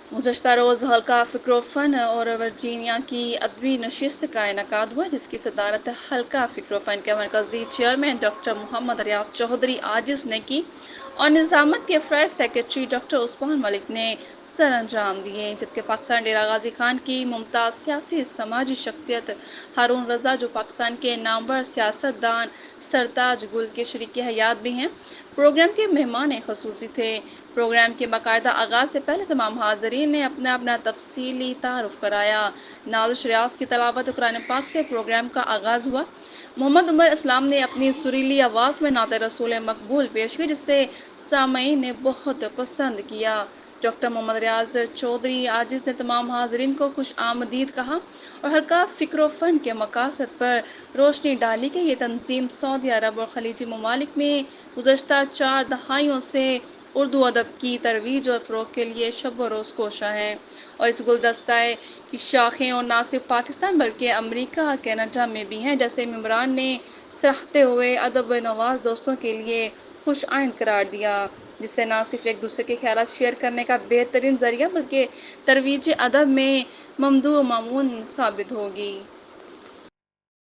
गुज़श्ता रोज़ हल्का फ़िक्र व फ़न और वर्जीनिया की अदबी नशिस्त का इनकाद हुआ, जिसकी सदारत हल्का फ़िक्र व फ़न के मरकज़ी चेयरमैन डॉक्टर मोहम्मद रियाज चौधरी आजिज़ ने की और निज़ामत के fresh secretary doctor Usman Malik ने सर अंजाम दिए। जबकि पाकिस्तान डेरा गाजी खान की मुमताज़ सियासी समाजी शख्सियत हारून रज़ा, जो पाकिस्तान के नामवर सियासतदान सरताज गुल के शरीक हयात भी हैं, प्रोग्राम के मेहमान खसूसी थे। प्रोग्राम के बाकायदा आगाज़ से पहले तमाम हाज़रीन ने अपना अपना तफसीली तारुफ कराया। नाज़िश रियाज की तलावत कुरान पाक से प्रोग्राम का आगाज़ हुआ। मोहम्मद उमर इस्लाम ने अपनी सुरीली आवाज़ में नात रसूल मकबूल पेश की, जिसे सामईन ने बहुत पसंद किया। डॉक्टर मोहम्मद रियाज चौधरी आजिज़ ने तमाम हाज़रीन को खुश आमदीद कहा और हल्का फ़िक्र फ़न के मकासद पर रोशनी डाली कि ये तंजीम सऊदी अरब और खलीजी ममालिक में गुज़श्ता 4 दहाइयों से उर्दू अदब की तरोीज और फ़रोग़ के लिए शब व रोज़ कोशा है। और इस गुलदस्ता की शाखें और ना सिर्फ पाकिस्तान बल्कि अमरीका, कनाडा में भी हैं, जैसे मेम्बरान ने सराहते हुए अदब नवाज़ दोस्तों के लिए खुश आइंद करार दिया, जिससे ना सिर्फ एक दूसरे के ख्यालात शेयर करने का बेहतरीन ज़रिया बल्कि तरोीज अदब में ममदू मामून साबित होगी।